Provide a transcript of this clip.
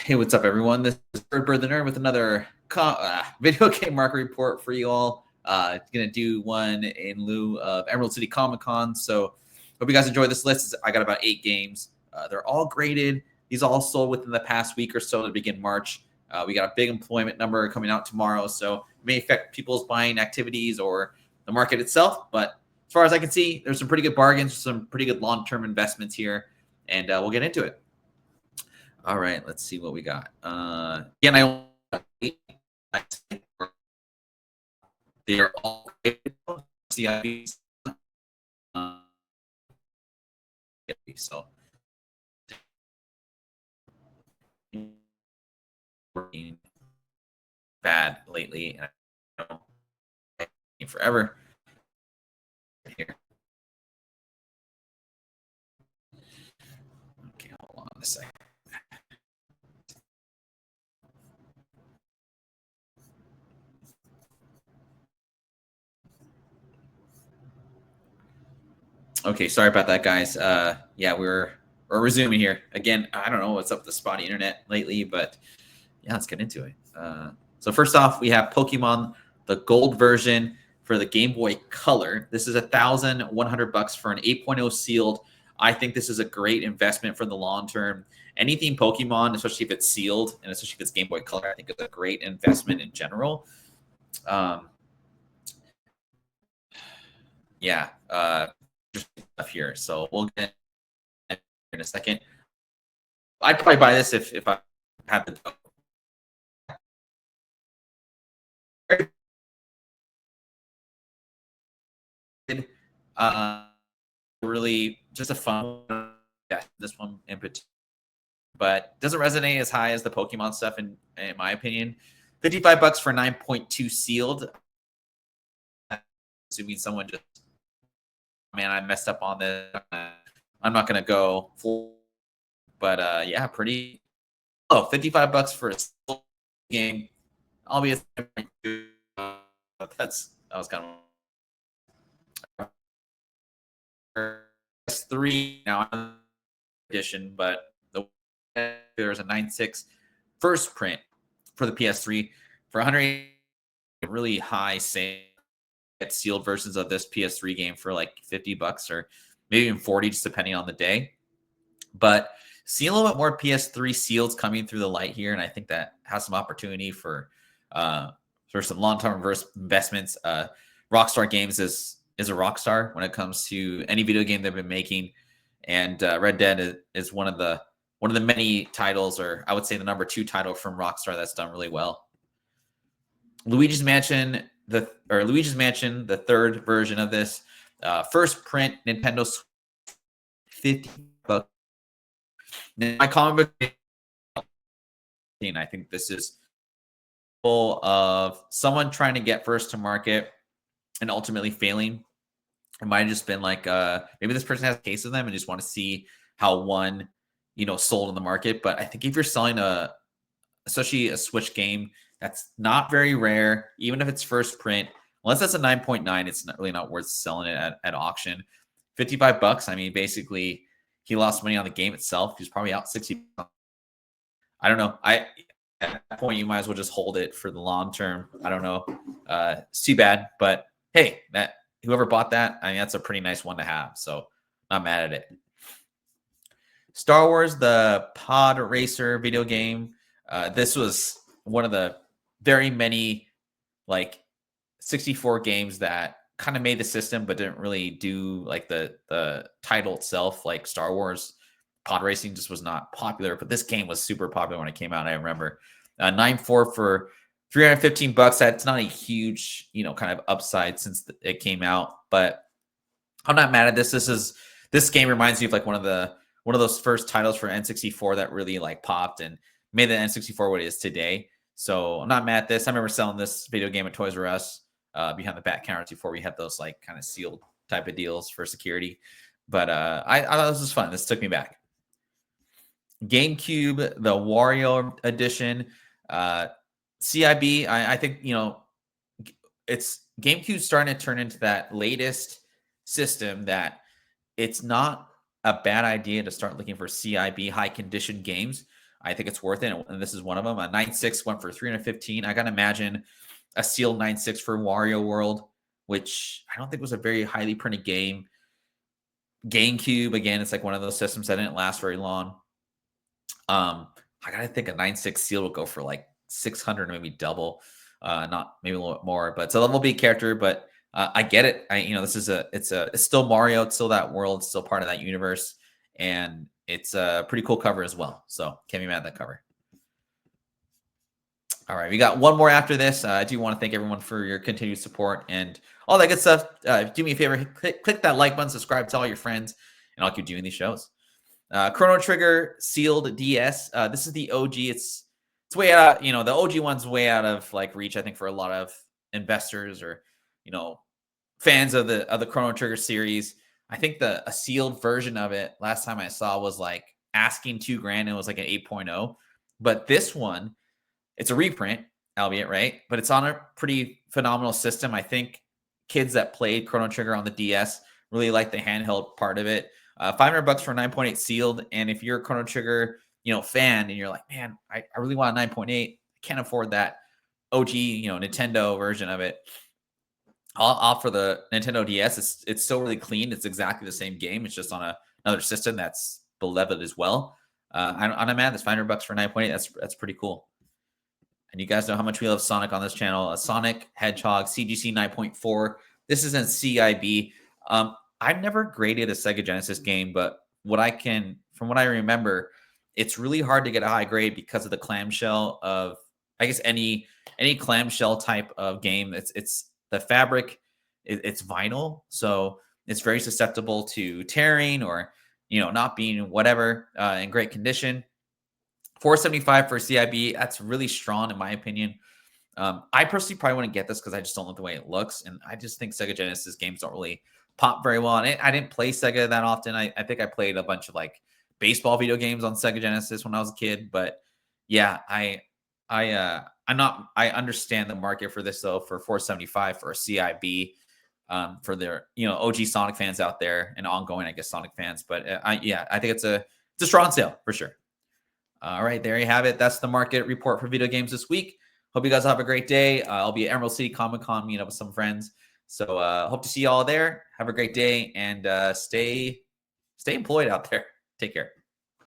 Hey, what's up, everyone? This is Bird the Nerd with another video game market report for you all. Gonna do one in lieu of Emerald City Comic Con. So, hope you guys enjoy this list. I got about 8 games. They're all graded. These all sold within the past week or so to begin March. We got a big employment number coming out tomorrow, so it may affect people's buying activities or the market itself. But as far as I can see, there's some pretty good bargains, some pretty good long-term investments here, and we'll get into it. All right, let's see what we got. Again, they are all CIBs. So working bad lately, and I don't know forever here. Okay, hold on a second. Okay, sorry about that, guys. Yeah, we're resuming here again. I don't know what's up with the spotty internet lately, but yeah, let's get into it. So first off, we have Pokemon, the gold version for the Game Boy Color. This is $1,100 for an 8.0 sealed. I think this is a great investment for the long term. Anything Pokemon, especially if it's sealed and especially if it's Game Boy Color, I think it's a great investment in general. Yeah, stuff here. So we'll get in a second. I'd probably buy this if I had the really just a fun, yeah, this one in particular, but doesn't resonate as high as the Pokemon stuff in my opinion. $55 for 9.2 sealed. Assuming someone just, man, I messed up on this. I'm not gonna go full, but yeah, pretty low. $55 for a game. Albeit that was kind of S3 now edition, but there's a 9.6 first print for the PS3 for 100. Really high sale. Get sealed versions of this PS3 game for like $50 or maybe even 40, just depending on the day. But see a little bit more PS3 seals coming through the light here, and I think that has some opportunity for some long-term investments. Rockstar Games is a rock star when it comes to any video game they've been making, and Red Dead is one of the many titles, or I would say the number 2 title from Rockstar that's done really well. Luigi's Mansion, the third version of this, first print Nintendo Switch, $50. My comic book, I think this is full of someone trying to get first to market and ultimately failing. It might have just been like maybe this person has a case of them and just want to see how one sold in the market. But I think if you're selling especially a Switch game, that's not very rare, even if it's first print. Unless that's a 9.9, it's really not worth selling it at auction. $55. I mean, basically, he lost money on the game itself. He's probably out 60. I don't know. At that point, you might as well just hold it for the long term. I don't know. It's too bad, but hey, whoever bought that, I mean, that's a pretty nice one to have. So, not mad at it. Star Wars, the Pod Racer video game. This was one of the very many like 64 games that kind of made the system, but didn't really do like the title itself. Like Star Wars Pod Racing just was not popular, but this game was super popular when it came out. I remember 9.4 for $315. That's not a huge, kind of upside since it came out, but I'm not mad at this. This game reminds me of like one of those first titles for N64 that really like popped and made the N64 what it is today. So I'm not mad at this. I remember selling this video game at Toys R Us behind the back counters before we had those like kind of sealed type of deals for security. But I thought this was fun. This took me back. GameCube, the Wario edition, CIB. I think it's GameCube starting to turn into that latest system that it's not a bad idea to start looking for CIB high condition games. I think it's worth it, and this is one of them. A 9.6 went for 315. I gotta imagine a sealed 9.6 for Wario World, which I don't think was a very highly printed game. GameCube, again, it's like one of those systems that didn't last very long. I gotta think a 9.6 seal will go for like 600, maybe double, not maybe a little bit more. But it's a level B character, but I get it. This is it's still Mario, it's still that world, it's still part of that universe, and it's a pretty cool cover as well. So can't be mad at that cover. All right, we got one more after this. I do want to thank everyone for your continued support and all that good stuff. Do me a favor, click that like button, subscribe, tell all your friends, and I'll keep doing these shows. Chrono Trigger sealed DS. This is the OG. It's way out. The OG one's way out of like reach, I think, for a lot of investors or fans of the Chrono Trigger series. I think a sealed version of it last time I saw was like asking $2,000 and it was like an 8.0. But this one, it's a reprint, albeit, right? But it's on a pretty phenomenal system. I think kids that played Chrono Trigger on the DS really like the handheld part of it. $500 for 9.8 sealed. And if you're a Chrono Trigger, fan and you're like, man, I really want a 9.8. I can't afford that OG, Nintendo version of it. I'll opt for the Nintendo DS. It's still really clean. It's exactly the same game. It's just on another system that's beloved as well. I'm mad. That's $500 for 9.8. That's pretty cool. And you guys know how much we love Sonic on this channel. A Sonic Hedgehog CGC 9.4. This is in CIB. I've never graded a Sega Genesis game, but from what I remember, it's really hard to get a high grade because of the clamshell of, I guess, any clamshell type of game. It's the fabric, it's vinyl, so it's very susceptible to tearing or not being whatever in great condition. 475 for CIB, that's really strong in my opinion. I personally probably wouldn't get this because I just don't like the way it looks, and I just think Sega Genesis games don't really pop very well. And I didn't play Sega that often. I think I played a bunch of like baseball video games on Sega Genesis when I was a kid. But yeah, I understand the market for this though for 475 for a CIB. For their OG Sonic fans out there and ongoing, I guess, Sonic fans. But I think it's a strong sale for sure. All right, there you have it. That's the market report for video games this week. Hope you guys have a great day. I'll be at Emerald City Comic Con, meeting up with some friends. So hope to see you all there. Have a great day and stay employed out there. Take care.